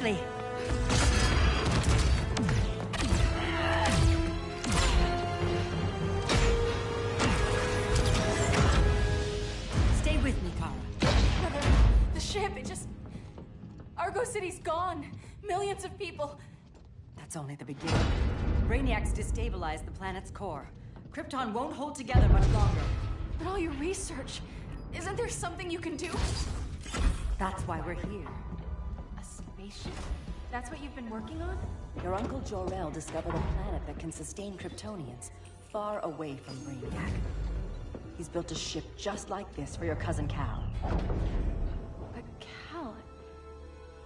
quickly. Stay with me, Kara. Mother, the ship, it just... Argo City's gone. Millions of people. That's only the beginning. Brainiac's destabilized the planet's core. Krypton won't hold together much longer. But all your research, isn't there something you can do? That's why we're here. A spaceship? That's what you've been working on? Your Uncle Jor-El discovered a planet that can sustain Kryptonians, far away from Brainiac. He's built a ship just like this for your cousin Cal. But Cal...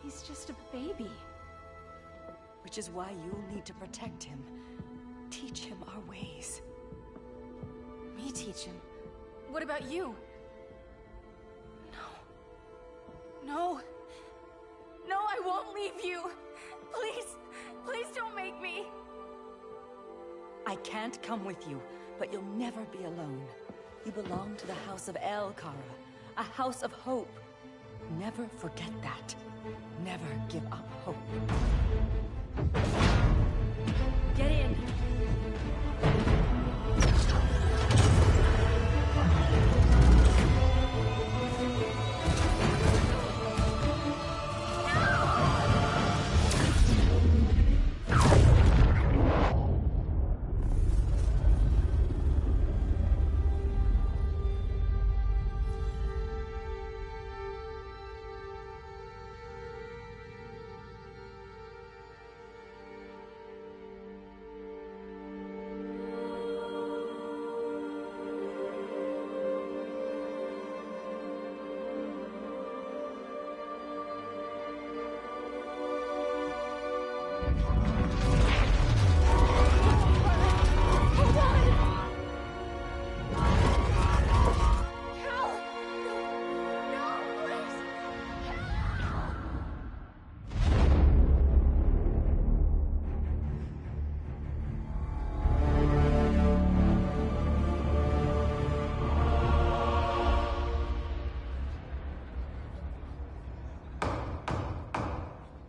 he's just a baby. Which is why you'll need to protect him. Teach him our ways. Me teach him? What about you? No. No, I won't leave you. Please, please don't make me. I can't come with you, but you'll never be alone. You belong to the House of El, Kara. A house of hope. Never forget that. Never give up hope. Get in.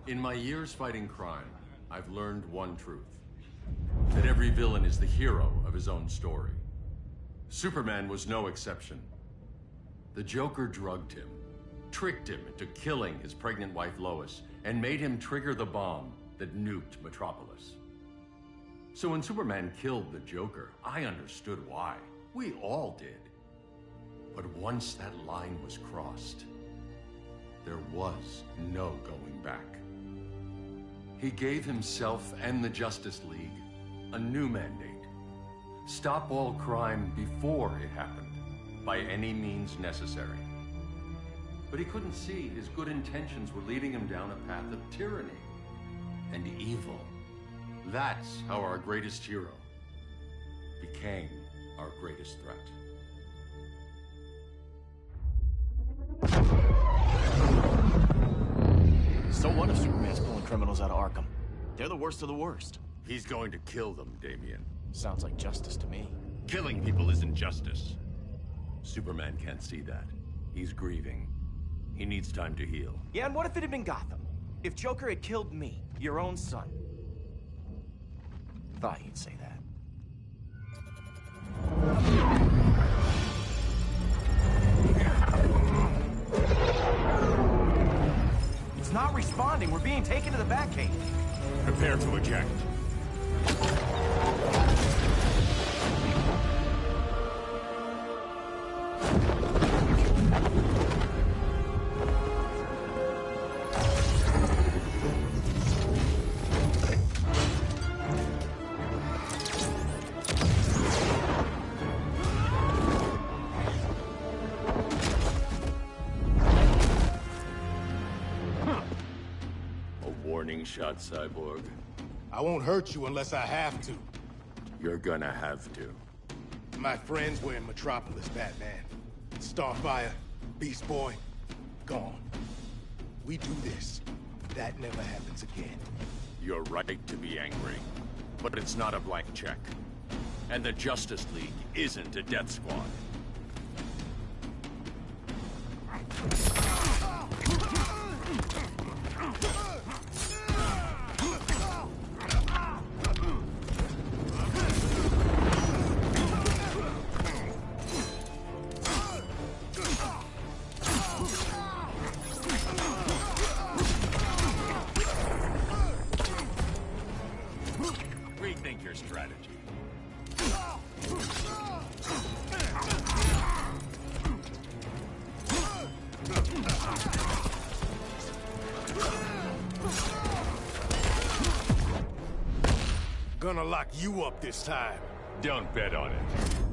In my years fighting crime, I've learned one truth. That every villain is the hero of his own story. Superman was no exception. The Joker drugged him, tricked him into killing his pregnant wife Lois, and made him trigger the bomb that nuked Metropolis. So when Superman killed the Joker, I understood why. We all did. But once that line was crossed, there was no going back. He gave himself and the Justice League a new mandate. Stop all crime before it happened, by any means necessary. But he couldn't see his good intentions were leading him down a path of tyranny and evil. That's how our greatest hero became our greatest threat. So what if Superman's pulling criminals out of Arkham? They're the worst of the worst. He's going to kill them, Damian. Sounds like justice to me. Killing people isn't justice. Superman can't see that. He's grieving. He needs time to heal. Yeah, and what if it had been Gotham? If Joker had killed me, your own son? Thought you'd say that. It's not responding. We're being taken to the Batcave. Prepare to eject. Shot, Cyborg. I won't hurt you unless I have to. You're gonna have to. My friends were in Metropolis, Batman. Starfire, Beast Boy, gone. We do this. That never happens again. You're right to be angry. But it's not a blank check. And the Justice League isn't a death squad. gonna lock you up this time. Don't bet on it.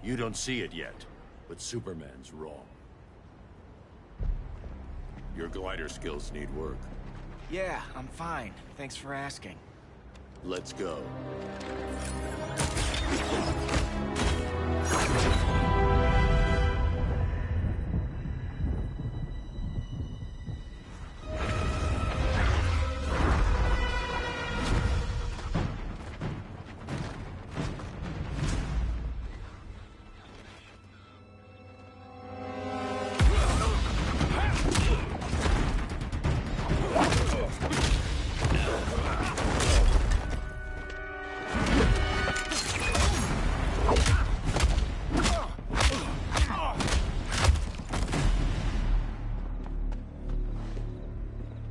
You don't see it yet, but Superman's wrong. Your glider skills need work. Yeah, I'm fine. Thanks for asking. Let's go.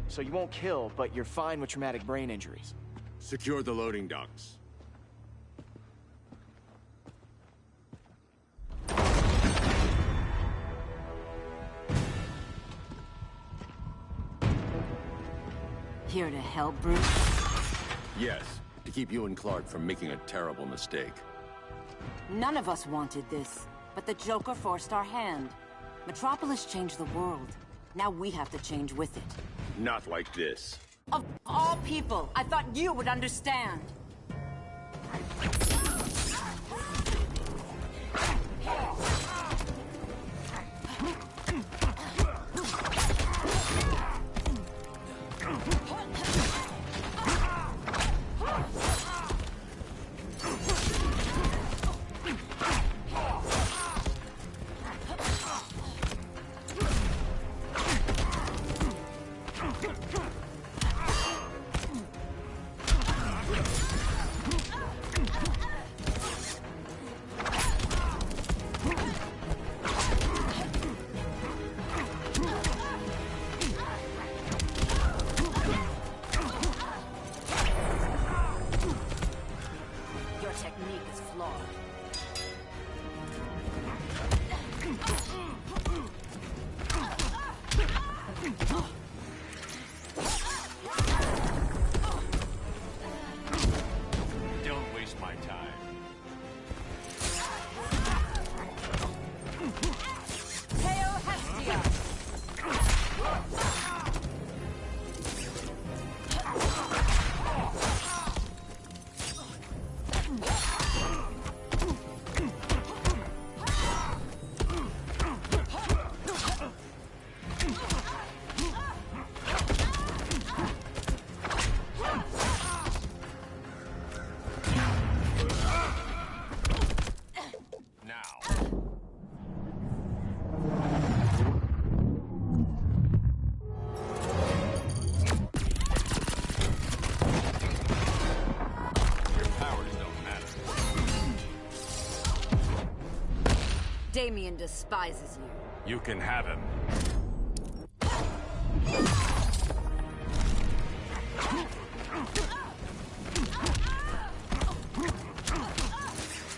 So you won't kill, but you're fine with traumatic brain injuries. Secure the loading docks. Here to help, Bruce? Yes, to keep you and Clark from making a terrible mistake. None of us wanted this, but the Joker forced our hand. Metropolis changed the world. Now we have to change with it. Not like this. Of all people, I thought you would understand. Damien despises you. You can have him.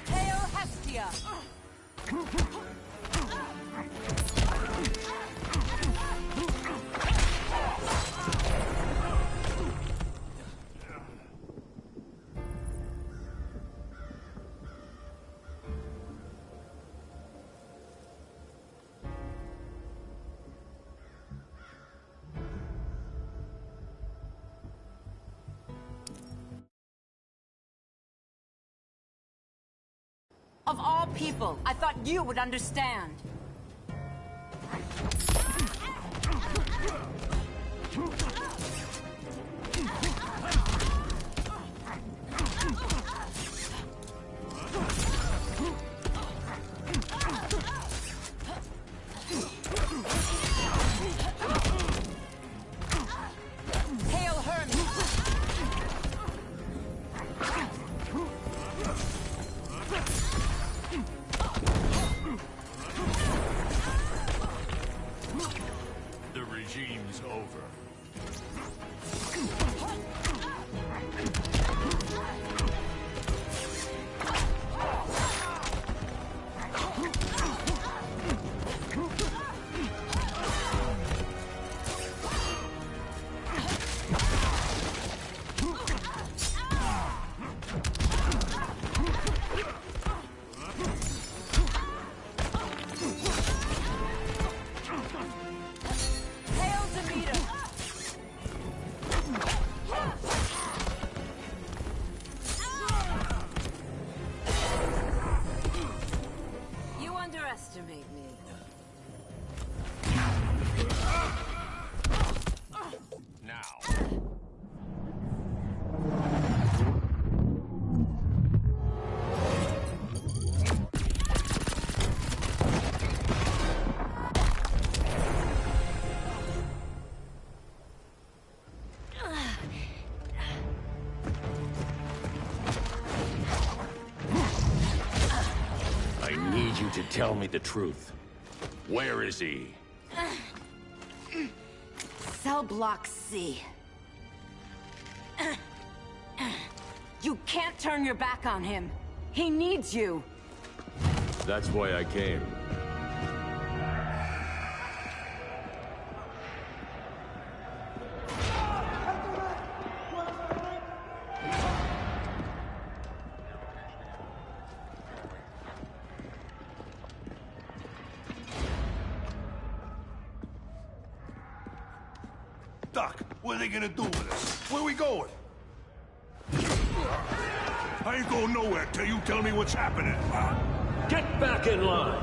Hail Hestia! Of all people, I thought you would understand. regime's over. Underestimate me. Now. I need you to tell me the truth. Where is he? Cell block C. You can't turn your back on him. He needs you. That's why I came. Doc, what are they gonna do with us? Where we going? I ain't going nowhere till you tell me what's happening. Get back in line!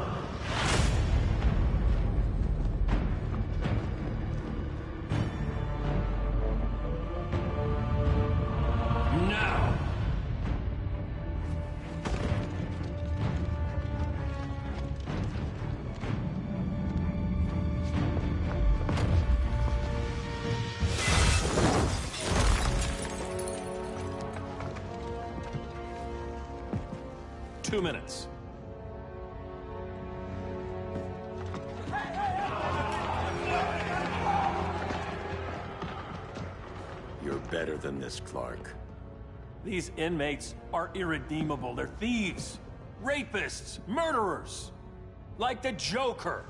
Now! 2 minutes. You're better than this, Clark. These inmates are irredeemable. They're thieves, rapists, murderers. Like the Joker.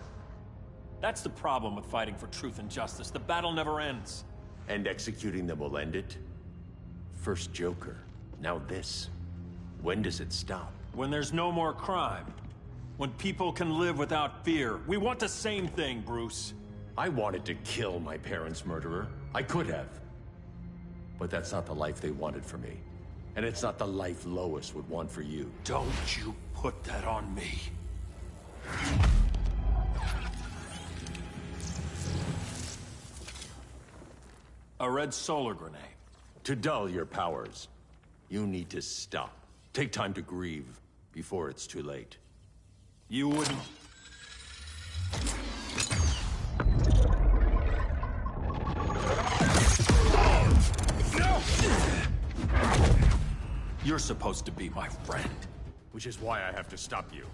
That's the problem with fighting for truth and justice. The battle never ends. And executing them will end it? First Joker, now this. When does it stop? When there's no more crime. When people can live without fear. We want the same thing, Bruce. I wanted to kill my parents' murderer. I could have. But that's not the life they wanted for me. And it's not the life Lois would want for you. Don't you put that on me. A red solar grenade. To dull your powers, you need to stop. Take time to grieve before it's too late. You wouldn't... You're supposed to be my friend. Which is why I have to stop you.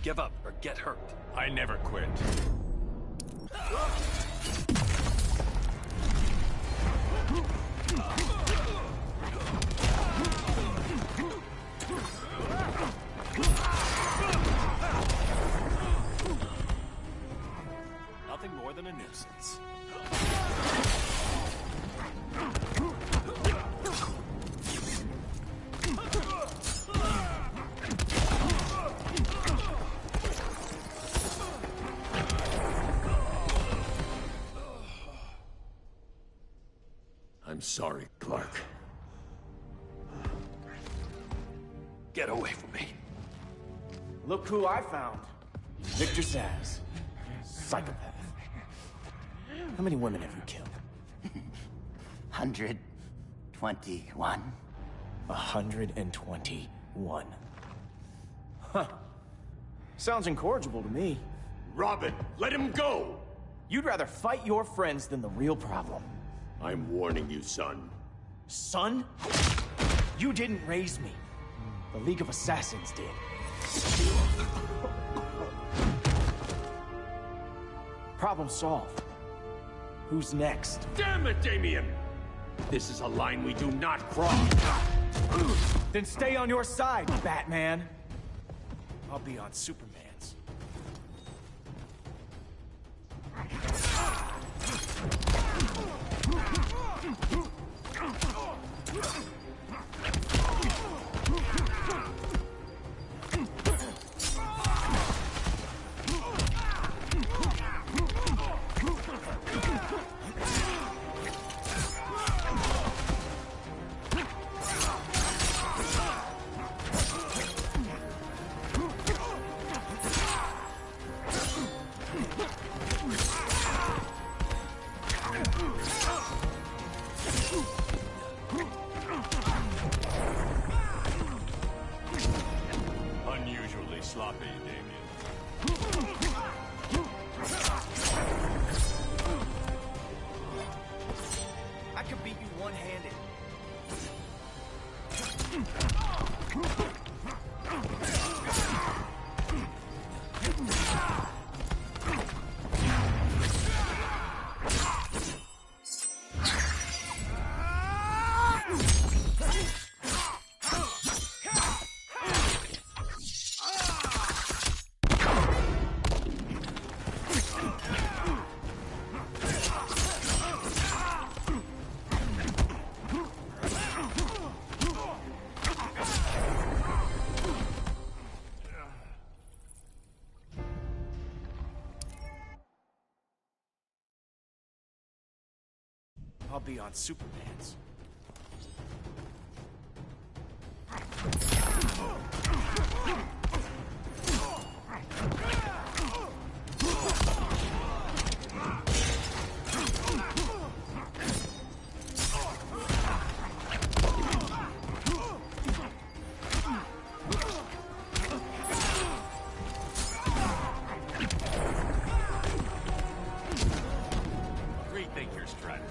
Give up or get hurt. I never quit. than a nuisance. I'm sorry, Clark. Get away from me. Look who I found. Victor Zsasz. Psychopath. How many women have you killed? 121. 121. Huh. Sounds incorrigible to me. Robin, let him go! You'd rather fight your friends than the real problem. I'm warning you, son. Son? You didn't raise me. The League of Assassins did. Problem solved. Who's next? Damn it, Damien! This is a line we do not cross. Then stay on your side, Batman. I'll be on Superman's. Unusually sloppy, Damien. I could beat you one-handed. I'll be on Superman's. Rethink your strategy.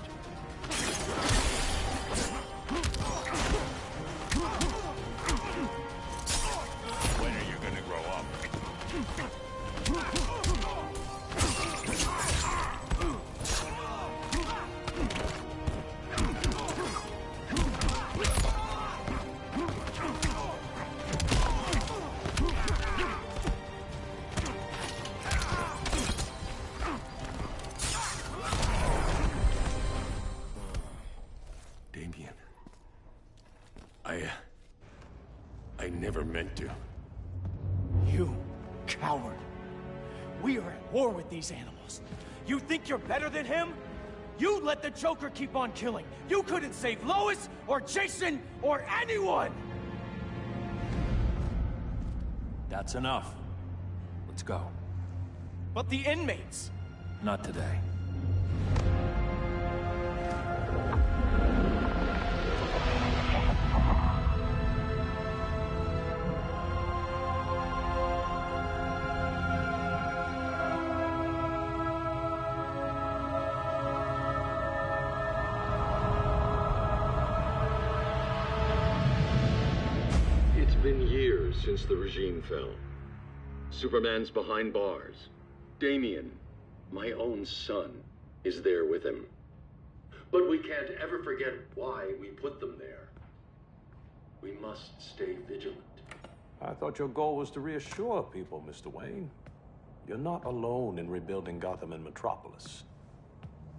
When are you gonna grow up? Damien. I never meant to. You coward. We are at war with these animals. You think you're better than him? You let the Joker keep on killing. You couldn't save Lois or Jason or anyone! That's enough. Let's go. But the inmates. Not today. It's been years since the regime fell. Superman's behind bars. Damien, my own son, is there with him. But we can't ever forget why we put them there. We must stay vigilant. I thought your goal was to reassure people, Mr. Wayne. You're not alone in rebuilding Gotham and Metropolis.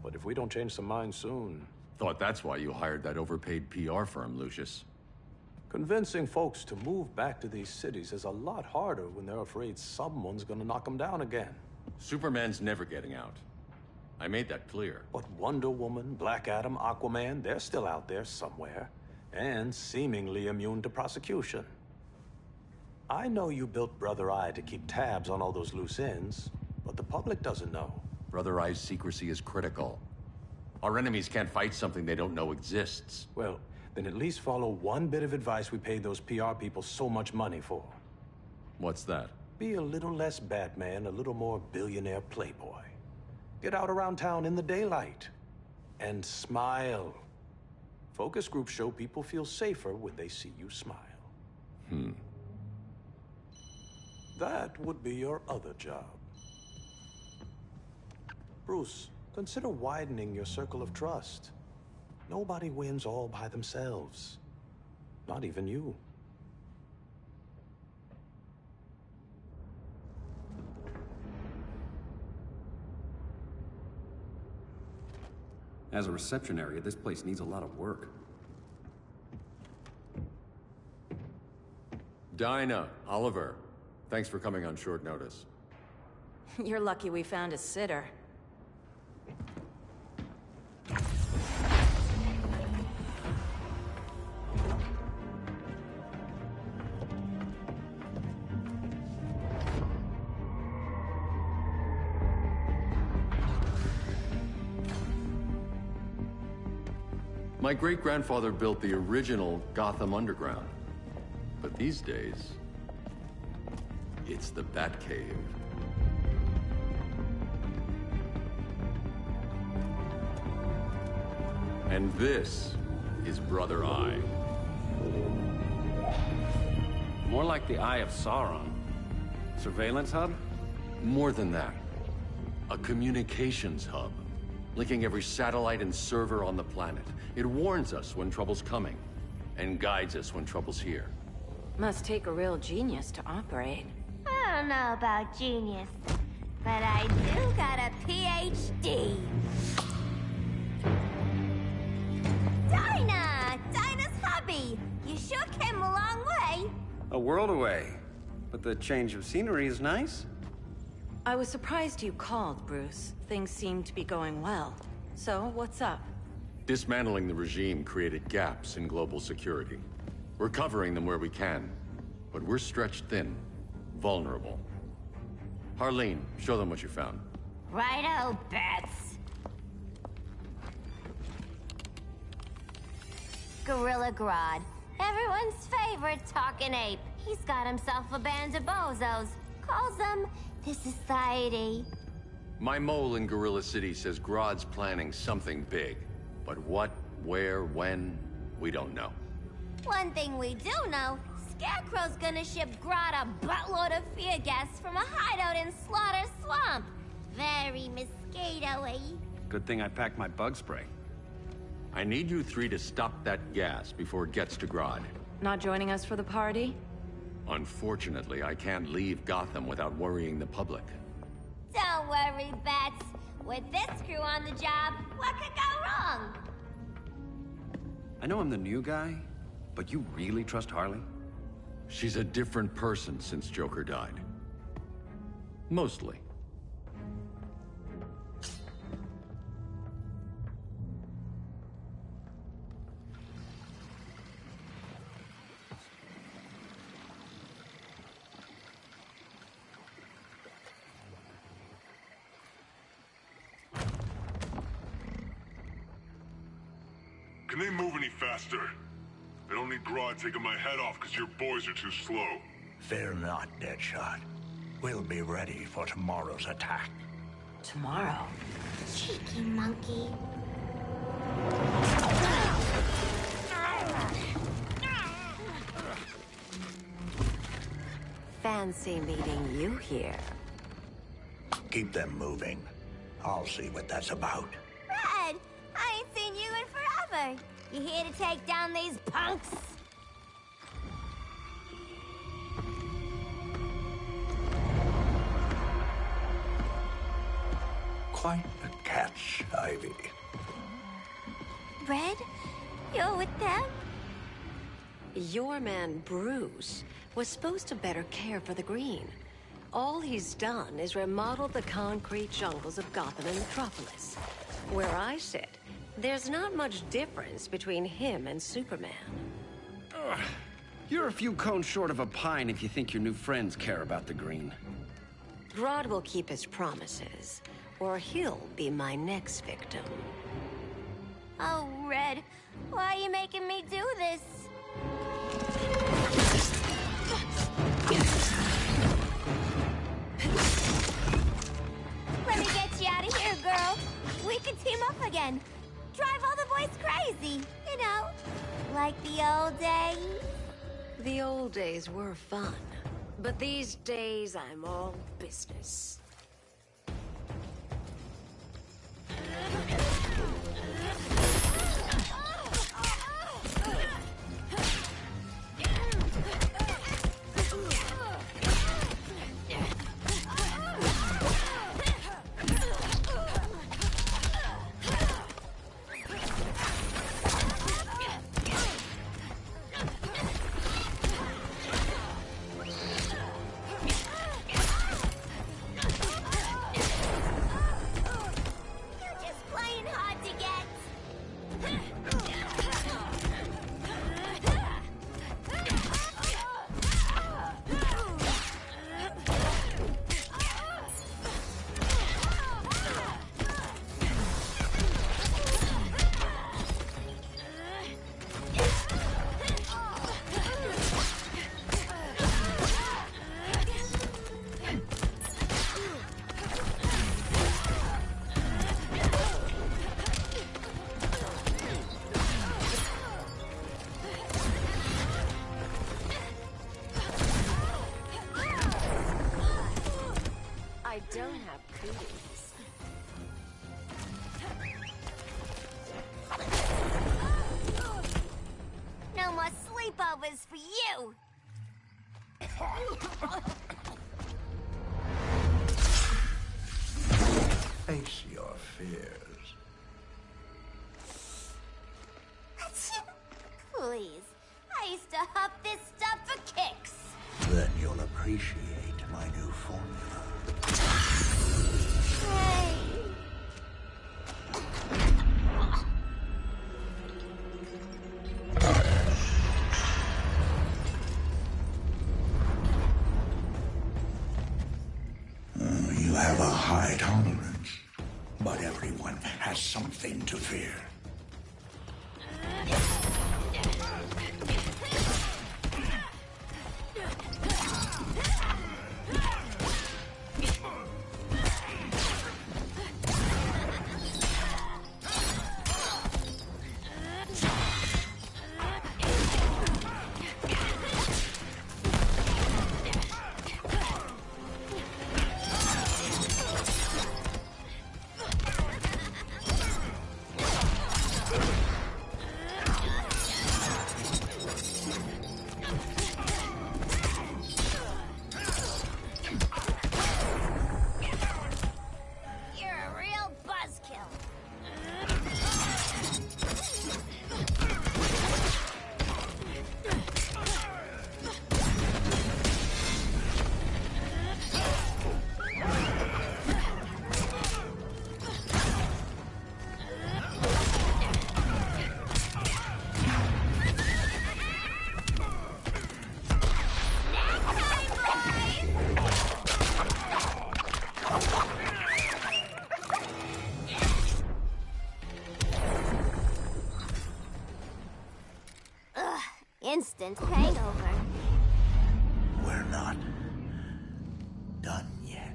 But if we don't change some minds soon... Thought that's why you hired that overpaid PR firm, Lucius. Convincing folks to move back to these cities is a lot harder when they're afraid someone's gonna knock them down again. Superman's never getting out. I made that clear. But Wonder Woman, Black Adam, Aquaman, they're still out there somewhere. And seemingly immune to prosecution. I know you built Brother Eye to keep tabs on all those loose ends, but the public doesn't know. Brother Eye's secrecy is critical. Our enemies can't fight something they don't know exists. Well, then at least follow one bit of advice we paid those PR people so much money for. What's that? Be a little less Batman, a little more billionaire playboy. Get out around town in the daylight. And smile. Focus groups show people feel safer when they see you smile. That would be your other job. Bruce, consider widening your circle of trust. Nobody wins all by themselves. Not even you. As a reception area, this place needs a lot of work. Dinah, Oliver, thanks for coming on short notice. You're lucky we found a sitter. My great-grandfather built the original Gotham Underground. But these days, it's the Batcave. And this is Brother Eye. More like the Eye of Sauron. Surveillance hub? More than that. A communications hub, linking every satellite and server on the planet. It warns us when trouble's coming, and guides us when trouble's here. Must take a real genius to operate. I don't know about genius, but I do got a PhD. Dinah's hubby! You sure came a long way. A world away. But the change of scenery is nice. I was surprised you called, Bruce. Things seem to be going well. So, what's up? Dismantling the regime created gaps in global security. We're covering them where we can, but we're stretched thin, vulnerable. Harleen, show them what you found. Righto, Bats. Gorilla Grodd, everyone's favorite talking ape. He's got himself a band of bozos. Calls them the Society. My mole in Gorilla City says Grodd's planning something big. But what, where, when, we don't know. One thing we do know, Scarecrow's gonna ship Grodd a buttload of fear gas from a hideout in Slaughter Swamp. Very mosquito-y. Good thing I packed my bug spray. I need you three to stop that gas before it gets to Grodd. Not joining us for the party? Unfortunately, I can't leave Gotham without worrying the public. Don't worry, Bats. With this crew on the job, what could go wrong? I know I'm the new guy, but you really trust Harley? She's a different person since Joker died. Mostly. Can they move any faster? I don't need Grodd taking my head off because your boys are too slow. Fear not, Deadshot. We'll be ready for tomorrow's attack. Tomorrow? Cheeky monkey. Fancy meeting you here. Keep them moving. I'll see what that's about. Red, I ain't seen you in forever. You here to take down these punks? quite a catch, Ivy. Red? You're with them? Your man, Bruce, was supposed to better care for the Green. All he's done is remodel the concrete jungles of Gotham and Metropolis. Where I sit, there's not much difference between him and Superman. Ugh. You're a few cones short of a pine if you think your new friends care about the Green. Grodd will keep his promises, or he'll be my next victim. Oh, Red, why are you making me do this? Let me get you out of here, girl. We could team up again. Drive all the boys crazy, you know, like the old days. The old days were fun, but these days I'm all business. I don't have cooties. No more sleepovers for you! Face your fears. Please, I used to huff this stuff for kicks. Then you'll appreciate my new formula. Hey. You have a high tolerance, but everyone has something to fear. Instant hangover. We're not done yet.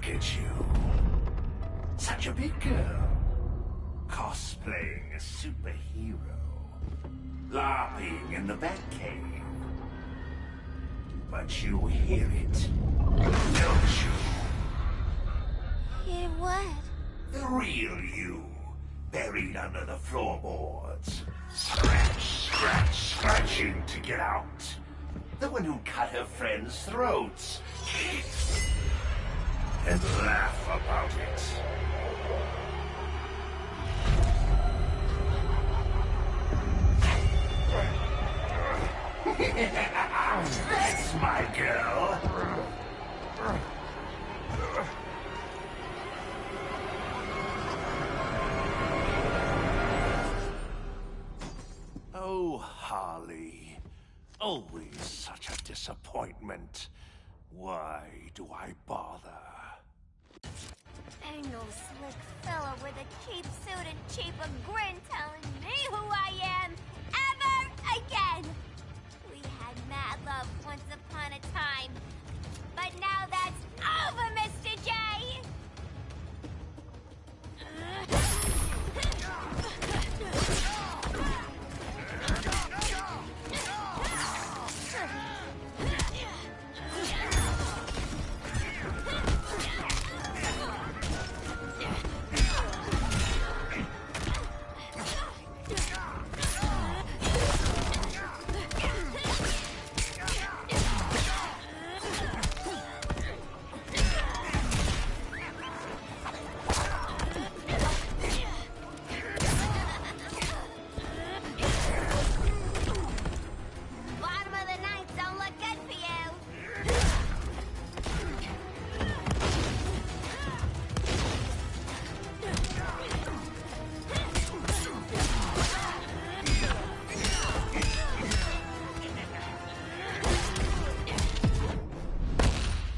Look at you. Such a big girl. Cosplaying a superhero. LARPing in the Batcave. But you hear it, don't you? Hear what? The real you, buried under the floorboards. Scratch, scratch, scratching to get out. The one who cut her friends' throats. And laugh about it. That's my girl. Oh, Harley. Always such a disappointment. Why do I bother? Ain't no slick fella with a cheap suit and cheaper grin telling me who I am ever again. We had mad love once upon a time, but now that's over, Mr. J.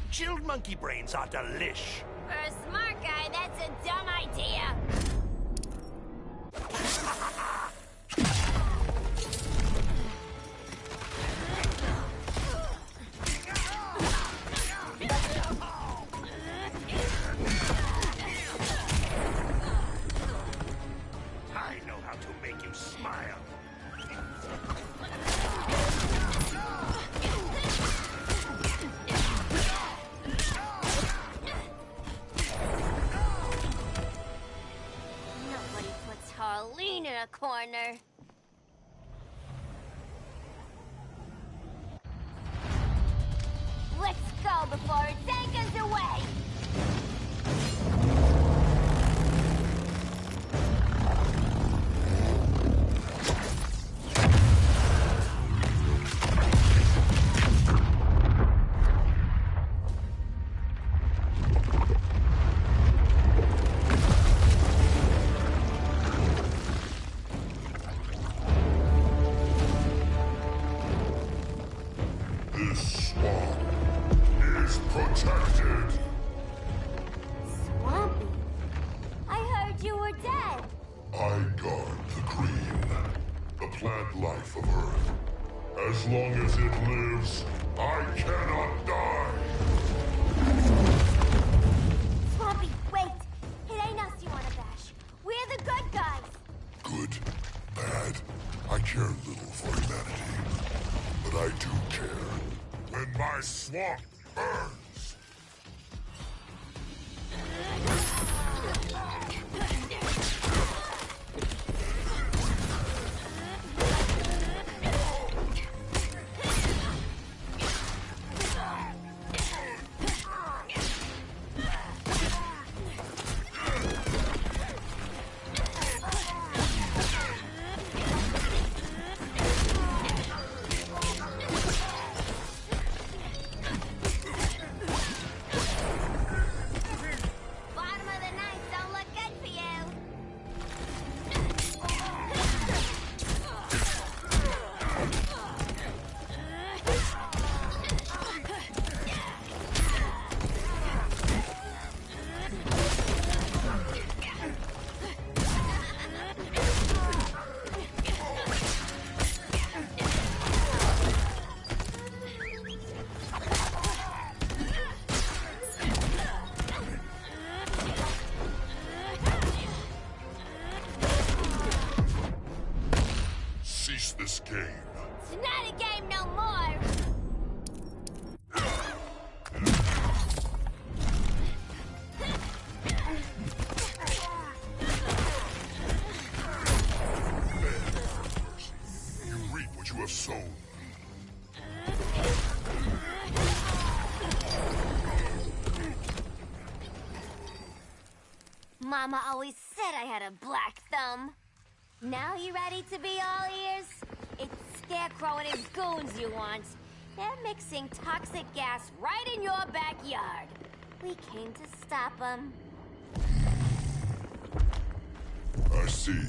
Chilled monkey brains are delish. For a smart guy, that's a dumb idea. I know how to make you smile. Nobody puts Harleen in a corner. Let's go before it takes us away! This swamp is protected. Swampy? I heard you were dead. I guard the green, the plant life of Earth. As long as it lives, I cannot die. Swampy, wait! It ain't us you wanna bash. We're the good guys. Good, bad, I care little for humanity. But I do care when my swamp burns. Bottom Mama always said I had a black thumb. Now you ready to be all ears? It's Scarecrow and his goons you want. They're mixing toxic gas right in your backyard. We came to stop them. I see.